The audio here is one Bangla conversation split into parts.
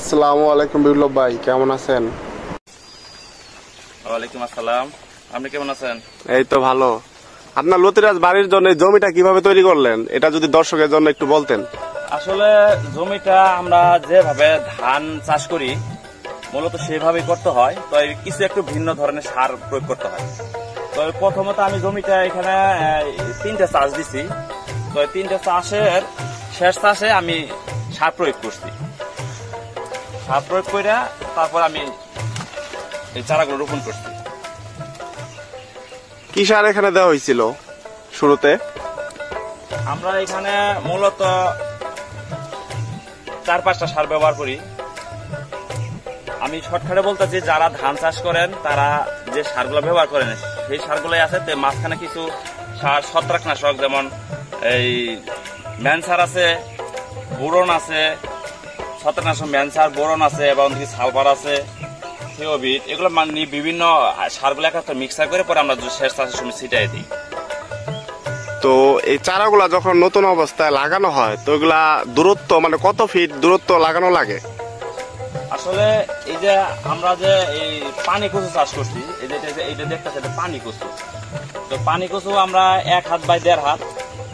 আসসালামু আলাইকুম বিপ্লব ভাই, কেমন আছেন? ওয়ালাইকুম আসসালাম। আপনি কেমন আছেন? এই তো ভালো। আপনার লতিরাজ বাড়ির জন্য জমিটা কিভাবে তৈরি করলেন, এটা যদি দর্শকের জন্য একটু বলতেন। আসলে জমিটা আমরা যেভাবে ধান চাষ করি মূলত সেভাবেই করতে হয়, তো কিছু একটু ভিন্ন ধরনের সার প্রয়োগ করতে হয়। তো প্রথমত আমি জমিটা এখানে 3টে চাষ দিছি। তো 3টে চাষের শেষ চাষে আমি সার প্রয়োগ করছি। সার প্রয়োগ করে তারপর আমি এই চারাগুলো রোপণ করছি। কি সার এখানে দেওয়া হয়েছিল শুরুতে? আমরা এখানে মূলত 4-5টা সার ব্যবহার করি। আমি শর্টকাটে বলতেছি, যারা ধান চাষ করেন তারা যে সারগুলো ব্যবহার করেন সেই সারগুলোই আছে। মাঝখানে কিছু সার ছত্রাকনাশক, যেমন এই ম্যানসার আছে, বোরন আছে, ছত্রাকনাশক ম্যানসার, বোরন আছে এবং সালফার আছে, থিওবিট, এগুলো মানে বিভিন্ন সারগুলো একটা মিক্সার করে পরে আমরা শেষ চাষের সময় ছিটাই দিই। তো এই চারাগুলা যখন নতুন অবস্থায় লাগানো হয় তো এগুলা দূরত্ব মানে কত ফিট দূরত্ব লাগানো লাগে? আসলে এই যে আমরা যে এই পানি কচু চাষ করছি, এইটা দেখতেছি, এটা পানি কচু। তো পানি কচু আমরা 1 হাত বাই 1.5 হাত,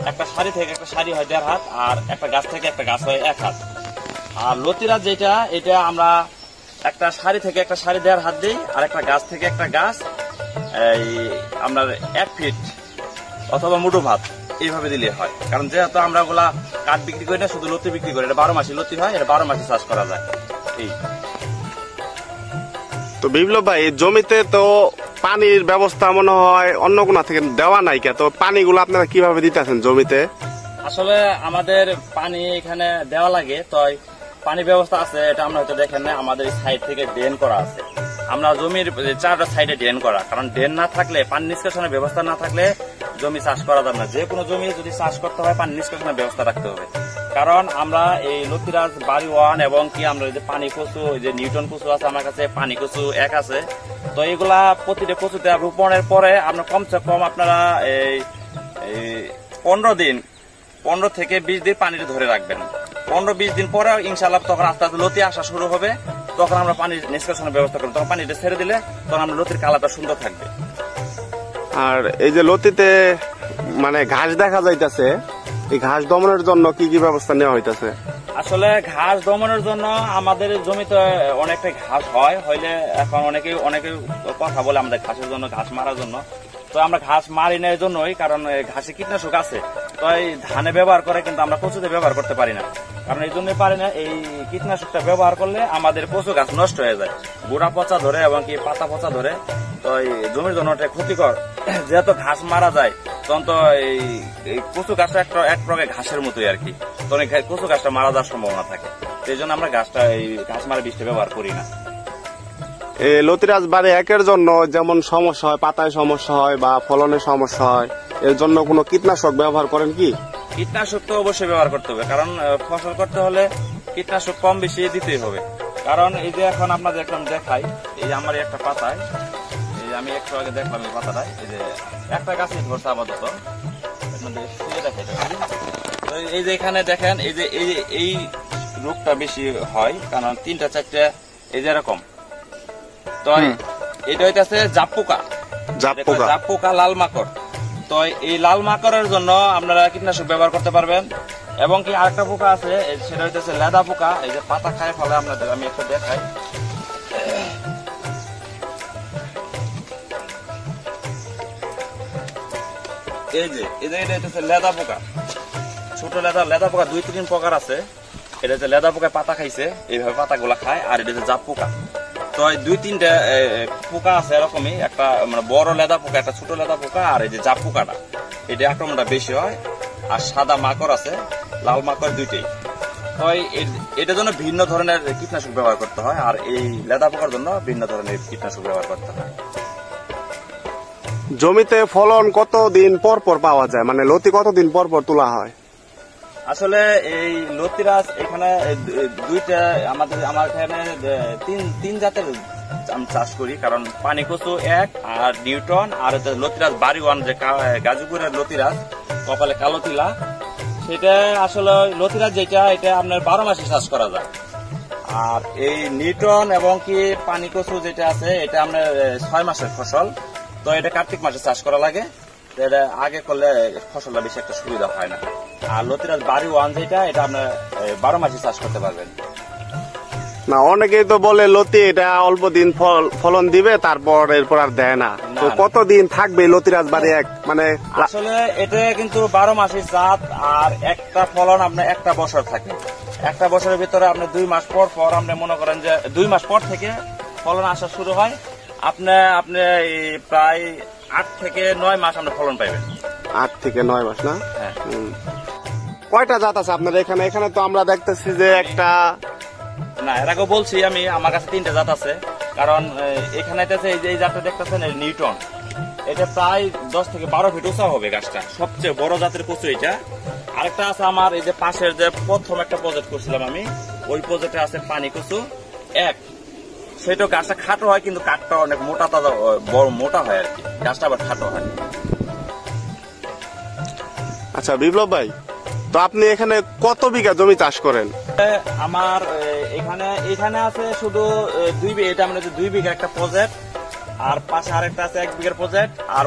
একটা সারি থেকে একটা সারি হয় 1.5 হাত, আর একটা গাছ থেকে একটা গাছ হয় 1 হাত। আর লতিরাজ যেটা, এটা আমরা একটা সারি থেকে একটা সারি 1.5 হাত দিই, আর একটা গাছ থেকে একটা গাছ এই আমরা 1 ফিট অথবা মুঠো ভাত এইভাবে দিলে হয়। কারণ যেহেতু আমরা ওগুলা কাঠ বিক্রি করি না, শুধু লতি বিক্রি করি, এটা 12 মাসি লতি হয়, এটা 12 মাসি চাষ করা যায়। তো বিপ্লব ভাই, জমিতে তো পানির ব্যবস্থা মনে হয় অন্য কোনা থেকে দেওয়া নাই, কে তো পানিগুলো আপনারা কিভাবে দিতেছেন জমিতে? আসলে আমাদের পানি এখানে দেওয়া লাগে, তো পানি ব্যবস্থা আছে, এটা আমরা হয়তো দেখেন না, আমাদের সাইড থেকে ড্রেন করা আছে। আমরা জমির 4টা সাইডে ড্রেন করা, কারণ ড্রেন না থাকলে, পানি নিষ্কাশনের ব্যবস্থা না থাকলে জমি চাষ করা যাবে না। যে কোনো জমি যদি চাষ করতে হয় পানি নিষ্কাশনের ব্যবস্থা রাখতে হবে। কারণ আমরা এই লতিরাজ বাড়ি 1 এবং কি আমরা যে পানি কচু, যে নিউটন কচু আছে আমার কাছে, পানি কচু 1 আছে। তো এগুলা প্রতিটা কচুতে রোপণের পরে আপনার কমসে কম আপনারা এই 15 থেকে 20 দিন পানিটা ধরে রাখবেন। 15-20 দিন পরে ইনশাআল্লাহ তখন আস্তে আস্তে লতি আসা শুরু হবে, তখন আমরা পানি নিষ্কাশনের ব্যবস্থা করবো। তখন পানিটা ছেড়ে দিলে তখন আমরা লতির কালারটা সুন্দর থাকবে। আর এই যে লতিতে মানে ঘাস দেখা যাইতেছে, এই ঘাস দমনের জন্য কি কি ব্যবস্থা নেওয়া হইতেছে? আসলে ঘাস দমনের জন্য আমাদের জমিতে অনেকটা ঘাস হইলে এখন অনেকে কথা বলে আমাদের ঘাসের জন্য, ঘাস মারার জন্য। তো আমরা ঘাস মারি না এই জন্যই, কারণ ঘাসে কীটনাশক আছে, তো এই ধানে ব্যবহার করে, কিন্তু আমরা কচুতে ব্যবহার করতে পারি না। কারণ এই জন্যই পারি না, এই কীটনাশকটা ব্যবহার করলে আমাদের কচু গাছ নষ্ট হয়ে যায়, গোড়া পচা ধরে এবং কি পাতা পচা ধরে। তো এই জমির জন্য এটা ক্ষতিকর। যেহেতু ঘাস মারা যায় তখন তো এই কচু গাছটা এক প্রকার ঘাসের মতোই আর কি, তো কচু গাছটা মারা যাওয়ার সম্ভাবনা থাকে। সেই জন্য আমরা এই ঘাস মারা বীজটা ব্যবহার করি না। লতিরাজ বাড়ি 1-এর জন্য যেমন সমস্যা হয়, পাতায় সমস্যা হয় বা ফলনের সমস্যা হয়, এর জন্য কোনো কীটনাশক ব্যবহার করেন কি? কীটনাশক তো অবশ্যই ব্যবহার করতে হবে, কারণ ফসল করতে হলে কীটনাশক কম বেশি দিতেই হবে। কারণ এই যে এখন আপনাদের একটা দেখাই, এই যে আমার একটা পাতায়, এই আমি একটু আগে দেখলাম এই পাতাটায়, এই যে একটা গাছই ধরছে আপাতত, এই যে এখানে দেখেন, এই রোগটা বেশি হয়, কারণ 3-4টা এই যে এরকম। তো এটা হইতেছে জাপ পোকা, লাল মাকড়। তো এই লাল মাকড়ের জন্য আপনারা কীটনাশক ব্যবহার করতে পারবেন। এবং কি আরেকটা পোকা আছে, সেটা হইতেছে লেদা পোকা, এই যে পাতা খায় ফলে আপনাদের আমি একটু দেখাই। এই যে এটা হইতেছে লেদা পোকা, ছোট লেদা পোকা 2-3 প্রকার আছে। এটা হচ্ছে লেদা পোকায় পাতা খাইছে, এইভাবে পাতাগুলা খায়। আর এটা হচ্ছে জাপ পোকা। তো 2-3টা পোকা আছে এরকমই, একটা মানে বড় লেদা পোকা, একটা ছোট লেদা পোকা, আর এই যে জাপ পোকাটা, এটা আক্রমণটা বেশি হয়। আর সাদা মাকড় আছে, লাল মাকড়, দুইটাই। তো এটার জন্য ভিন্ন ধরনের কীটনাশক ব্যবহার করতে হয়, আর এই লেদা পোকার জন্য ভিন্ন ধরনের কীটনাশক ব্যবহার করতে হয়। জমিতে ফলন কতদিন পর পর পাওয়া যায়, মানে লতি কতদিন পর পর তোলা হয়? আসলে এই লতিরাজ এখানে আমার এখানে তিন জাতের আমি চাষ করি, কারণ পানি কচু 1, আর নিউটন, আর লতিরাজ বাড়ি 1, যে গাজীপুরের লতিরাজ কপালে কালো তিলা, সেটা আসলে লতিরাজ যেটা, এটা আপনার 12 মাসে চাষ করা যায়। আর এই নিউটন এবং কি পানি কচু যেটা আছে এটা আপনার 6 মাসের ফসল। তো এটা কার্তিক মাসে চাষ করা লাগে, তো এটা আগে করলে ফসলটা বেশি একটা সুবিধা হয় না। আর লতিরাজ বাড়ি 1 যেটা এটা আপনার 12 মাসে চাষ করতে পারবেন। না, অনেকেই তো বলে লতি এটা অল্প দিন ফলন দিবে, তারপর এরপর আর দেয় না। তো কতদিন থাকবে লতিরাজ বাড়ি 1? মানে আসলে এটা কিন্তু 12 মাসের জাত, আর একটা ফলন আপনার একটা বছর থাকে। একটা বছরের ভিতরে আপনি 2 মাস পর পর আপনি মনে করেন যে 2 মাস পর থেকে ফলন আসা শুরু হয়। আপনি প্রায় 8 থেকে 9 মাস আপনি ফলন পাইবেন। 8 থেকে 9 মাস না? হ্যাঁ। কয়টা জাত আছে আপনার এখানে? এখানে তো আমরা দেখতেছি যে একটা, না এর আগে বলছি আমি, আমার কাছে 3টা জাত আছে। কারণ এখানে এই জাতটা দেখতেছেন নিউটন, এটা প্রায় 10 থেকে 12 ফিট উঁচা হবে গাছটা, সবচেয়ে বড় জাতের কচু এটা। আরেকটা আছে আমার এই যে পাশের যে প্রথম একটা প্রজেক্ট করছিলাম আমি, ওই প্রজেক্টে আছে পানি কচু 1। সেটা গাছটা খাটো হয় কিন্তু কাঠটা অনেক মোটা, তাজা বড় মোটা হয় আর কি, গাছটা আবার খাটো হয়। আচ্ছা বিপ্লব ভাই, তো আপনি এখানে কত বিঘা জমি চাষ করেন? আমার এখানে আছে শুধু 2 বিঘা, এটা মানে 2 বিঘা একটা প্রজেক্ট, আর পাশে আরেকটা আছে 1 বিঘার প্রজেক্ট, আর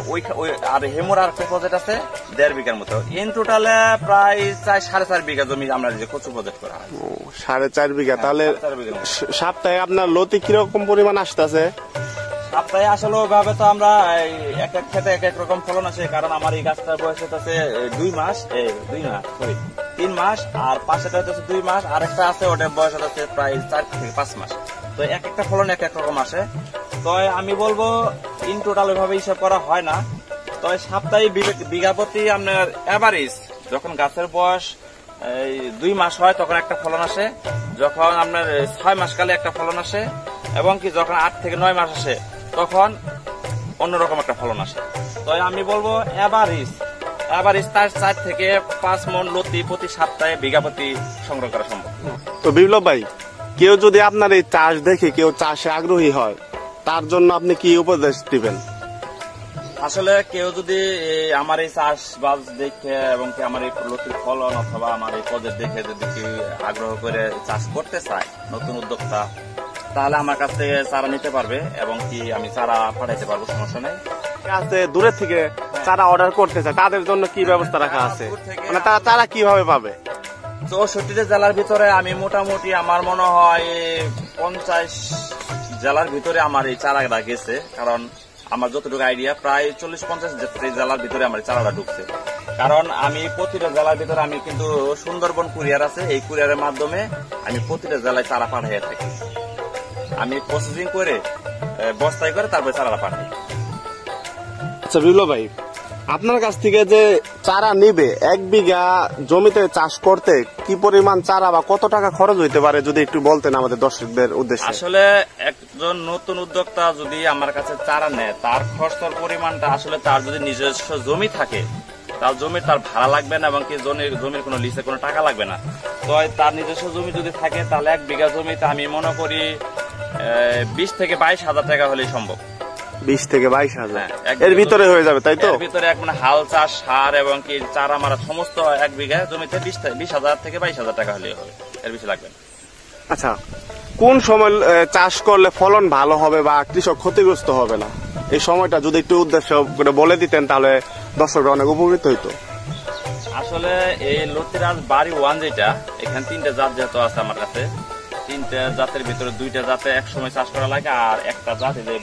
আর হেমুর আরেকটা প্রজেক্ট আছে 1.5 বিঘার মতো। ইন টোটালে প্রায় 4.5 বিঘা জমি আমরা যে কচু প্রজেক্ট করা হয়। 4.5 বিঘা। তাহলে সপ্তাহে আপনার লতি কিরকম পরিমাণ আসতেছে? সপ্তাহে আসলে ওইভাবে তো আমরা এক এক খেতে এক এক রকম ফলন আসে, কারণ আমার এই গাছটার বয়স হচ্ছে 3 মাস, আর পাশেটা হচ্ছে 2 মাস, আরেকটা আছে ওটার বয়স হচ্ছে প্রায় 4 থেকে 5 মাস। তো এক একটা ফলন এক এক রকম আসে। তো আমি বলবো ইন টোটাল ওইভাবে হিসাব করা হয় না। তো সপ্তাহে বিঘা প্রতি আপনার এভারেজ যখন গাছের বয়স 2 মাস হয় তখন একটা ফলন আসে, যখন আপনার 6 মাস কালে একটা ফলন আসে, এবং কি যখন 8 থেকে 9 মাস আসে তখন অন্যরকম একটা ফলন আসে। তো আমি বলবো এভারেজ 4 থেকে 5 মণ লতি প্রতি সপ্তাহে বিঘা প্রতি সংগ্রহ করা সম্ভব। তো বিপ্লব ভাই, কেউ যদি আপনার এই চাষ দেখে কেউ চাষে আগ্রহী হয়, তার জন্য আপনি কি উপদেশ দিবেন? আসলে কেউ যদি আমার এই চাষবাস দেখে এবং কি আমার এই লতির ফলন অথবা আমার এই প্রজেক্ট দেখে যদি কেউ আগ্রহ করে চাষ করতে চায়, নতুন উদ্যোক্তা, তাহলে আমার কাছ থেকে চারা নিতে পারবে এবং কি আমি চারা পাঠাইতে পারবো, সমস্যা নেই। দূরের থেকে চারা অর্ডার করতে চায়, তাদের জন্য কি ব্যবস্থা রাখা আছে? মানে তারা চারা কিভাবে পাবে? 64 জেলার ভিতরে আমি মোটামুটি আমার মনে হয় 50 জেলার ভিতরে আমার এই চারাটা গেছে। কারণ আমার যতটুকু আইডিয়া প্রায় 40-50 জেলার ভিতরে আমার চারাটা ঢুকছে। কারণ আমি প্রতিটা জেলার ভিতরে আমি কিন্তু সুন্দরবন কুরিয়ার আছে, এই কুরিয়ারের মাধ্যমে আমি প্রতিটা জেলায় চারা পাঠিয়ে থাকি। আমি প্রসেসিং করে বস্তায় করে তারপরে চারাটা পাঠাই। আচ্ছা বিপ্লব ভাই, আপনার কাছ থেকে যে চারা নিবে 1 বিঘা জমিতে চাষ করতে কি পরিমাণ চারা বা কত টাকা খরচ হইতে পারে, যদি একটু বলতেন আমাদের দর্শকদের উদ্দেশ্যে। আসলে একজন নতুন উদ্যোক্তা যদি আমার কাছে চারা নেয়, তার খরচের পরিমাণটা আসলে তার যদি নিজস্ব জমি থাকে, তার জমির তার ভাড়া লাগবে না এবং কি জমির কোনো লিসে কোনো টাকা লাগবে না। তো তার নিজস্ব জমি যদি থাকে তাহলে 1 বিঘা জমিতে আমি মনে করি 20 থেকে 22 হাজার টাকা হলেই সম্ভব। 20 থেকে 22 হাজার এর ভিতরে হয়ে যাবে, তাই তো? এর ভিতরে মানে হাল চাষ, সার এবং কি চারা মারা সমস্ত 1 বিঘা জমিতে 20,000 থেকে 22,000 টাকা হলেই হবে, এর বেশি লাগবে না। আচ্ছা, কোন সময় চাষ করলে ফলন ভালো হবে বা কৃষক ক্ষতিগ্রস্ত হবে না, এই সময়টা যদি একটু উদ্দেশ্য করে বলে দিতেন তাহলে দর্শকরা অনেক উপকৃত হইতো। আসলে এই লতিরাজ বাড়ি 1 যেটা, এখানে 3টে জাত যেহেতু আছে আমার কাছে, 3টে জাতের ভিতরে 2টা জাতে এক সময় চাষ করা লাগে, আর একটা জাত এই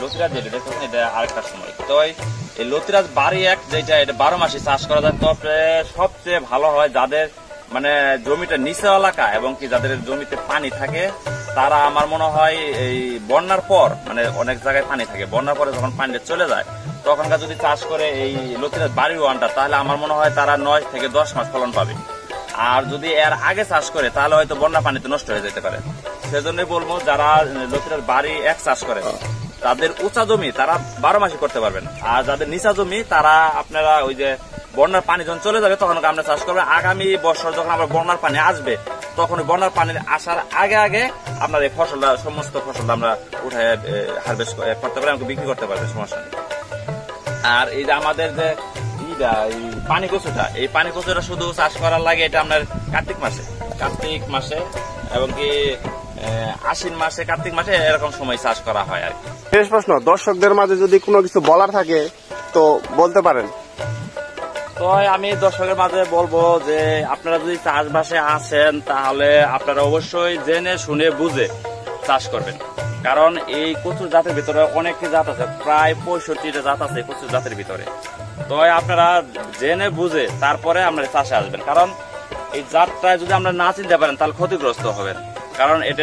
লতিরাজ যেটা দেখছেন এটা আরেকটা সময়। তো এই লতিরাজ বাড়ি 1 যেটা, এটা 12 মাসে চাষ করা যায়। তবে সবচেয়ে ভালো হয় যাদের মানে জমিটা নিচে এলাকা এবং কি যাদের জমিতে পানি থাকে, তারা আমার মনে হয় এই বন্যার পর, মানে অনেক জায়গায় পানি থাকে, বন্যার পরে যখন পানিটা চলে যায় তখনকার যদি চাষ করে এই লতিরাজ বাড়ি 1টা, তাহলে আমার মনে হয় তারা 9 থেকে 10 মাস ফলন পাবে। আর যদি এর আগে চাষ করে তাহলে হয়তো বন্যা পানিতে নষ্ট হয়ে যেতে পারে। সেজন্যই বলবো যারা লতিরাজ বাড়ি 1 চাষ করে তাদের উঁচা জমি তারা 12 মাসে করতে পারবেন, আর যাদের নিচা জমি তারা আপনারা ওই যে বন্যার পানি যখন চলে যাবে তখন আমরা চাষ করবো। আগামী বছর যখন আমরা বন্যার পানি আসবে তখন বন্যার পানি আসার আগে আগে আপনার এই ফসলটা, সমস্ত ফসলটা আমরা উঠে হারভেস্ট করতে পারি, আমাকে বিক্রি করতে পারবে, সমস্যা নেই। আর এই যে আমাদের যে এইটা এই পানি কচুটা শুধু চাষ করার লাগে এটা আপনার কার্তিক মাসে এবং কি আশ্বিন মাসে, কার্তিক মাসে এরকম সময় চাষ করা হয় আর কি। শেষ প্রশ্ন, দর্শকদের মাঝে যদি কোনো কিছু বলার থাকে তো বলতে পারেন। তো আমি দর্শকের মাঝে বলবো যে আপনারা যদি চাষবাসে আসেন তাহলে আপনারা অবশ্যই জেনে শুনে বুঝে চাষ করবেন, কারণ এই কচুর জাতের ভিতরে অনেকটি জাত আছে, প্রায় 65টা জাত আছে কচুর জাতের ভিতরে। তো আপনারা জেনে বুঝে তারপরে আপনারা চাষে আসবেন, কারণ এই জাতটা যদি আমরা না চিনতে পারেন তাহলে ক্ষতিগ্রস্ত হবেন, কারণ এটা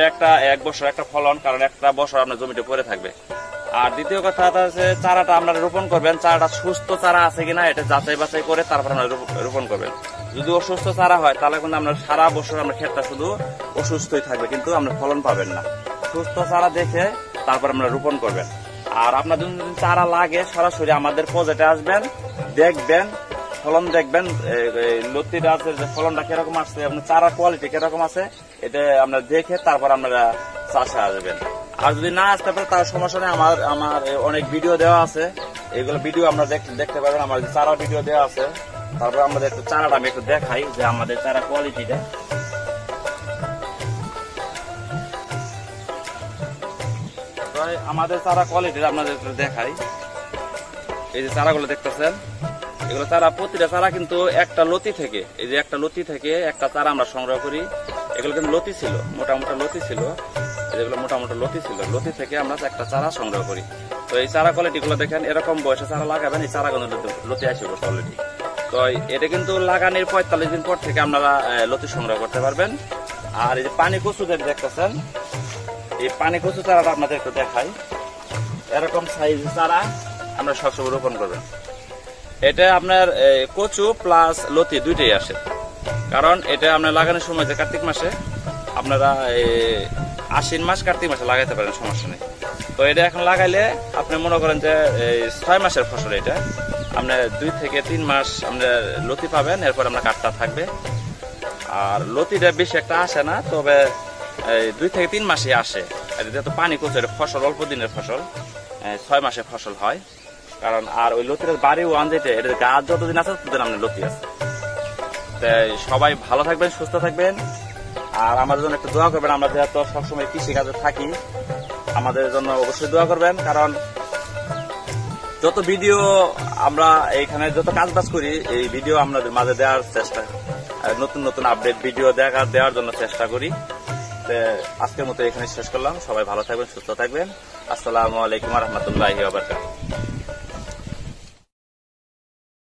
এক বছর একটা ফলন, কারণ একটা বছর আপনার জমিতে পড়ে থাকবে। আর দ্বিতীয় কথা হচ্ছে চারাটা আপনারা রোপণ করবেন, চারাটা সুস্থ চারা আছে কিনা এটা যাচাই বাছাই করে তারপর আপনারা রোপণ করবেন। যদি অসুস্থ চারা হয় তাহলে কিন্তু আপনার সারা বছর আপনার ক্ষেতটা শুধু অসুস্থই থাকবে, কিন্তু আপনার ফলন পাবেন না। সুস্থ চারা দেখে তারপর আপনারা রোপণ করবেন। আর আপনার যদি চারা লাগে সরাসরি আমাদের প্রজেক্টে আসবেন, দেখবেন ফলন, দেখবেন লতিটা আছে যে ফলনটা কিরকম আসছে, আপনার চারা কোয়ালিটি কিরকম আছে, এটা আপনারা দেখে তারপর আপনারা চাষে আসবেন। আর যদি না আসতে পারে তার সমস্যা নেই, আমার অনেক ভিডিও দেওয়া আছে, এগুলো ভিডিও আমরা দেখতে পাবেন, আমার চারা ভিডিও দেওয়া আছে। তারপর আমাদের একটু চারাটা আমি একটু দেখাই যে আমাদের চারা কোয়ালিটিটা। আমাদের চারা কোয়ালিটি আপনাদের একটু দেখাই। এই যে চারাগুলো দেখতেছেন, এগুলো চারা, প্রতিটা চারা কিন্তু একটা লতি থেকে, এই যে একটা লতি থেকে একটা চারা আমরা সংগ্রহ করি। এগুলো কিন্তু লতি ছিল, মোটামোটা লতি ছিল, যেগুলো মোটামোটা লতি ছিল, লতি থেকে আমরা একটা চারা সংগ্রহ করি। তো এই চারা কোয়ালিটি গুলো দেখেন, এরকম বয়সে চারা লাগাবেন, এই চারা কিন্তু লতি আসে অলরেডি। তো এটা কিন্তু লাগানোর 45 দিন পর থেকে আপনারা লতি সংগ্রহ করতে পারবেন। আর এই যে পানি কচু দেখতেছেন, এই পানি কচু চারাটা আপনাদের একটু দেখাই। এরকম সাইজ চারা আমরা সবসময় রোপণ করবেন। এটা আপনার কচু প্লাস লতি দুইটাই আসে, কারণ এটা আপনার লাগানোর সময় যে কার্তিক মাসে, আপনারা আশ্বিন মাস কার্তিক মাসে লাগাইতে পারেন, সমস্যা নেই। তো এটা এখন লাগাইলে আপনি মনে করেন যে 6 মাসের ফসল, এটা আপনার 2 থেকে 3 মাস আপনার লতি পাবেন, এরপর আপনার কাঠটা থাকবে। আর লতিটা বেশি একটা আসে না, তবে 2 থেকে 3 মাসে আসে। যেহেতু পানি কচু ফসল অল্প দিনের ফসল, 6 মাসের ফসল হয়, কারণ আর ওই লতির বাড়ি ওয়ান যেটা, এটার গাছ যতদিন আছে ততদিন আপনার লতি আছে। তাই সবাই ভালো থাকবেন, সুস্থ থাকবেন, আর আমাদের জন্য একটু দোয়া করবেন। আমরা যেহেতু সবসময় কৃষি কাজে থাকি, আমাদের জন্য অবশ্যই দোয়া করবেন, কারণ যত ভিডিও আমরা এইখানে যত কাজ বাজ করি, এই ভিডিও আপনাদের মাঝে দেওয়ার চেষ্টা, নতুন নতুন আপডেট ভিডিও দেওয়ার জন্য চেষ্টা করি। আজকের মতো এখানে শেষ করলাম। সবাই ভালো থাকবেন, সুস্থ থাকবেন। আসসালামু আলাইকুম ওয়া রাহমাতুল্লাহি ওয়া বারাকাতুহু।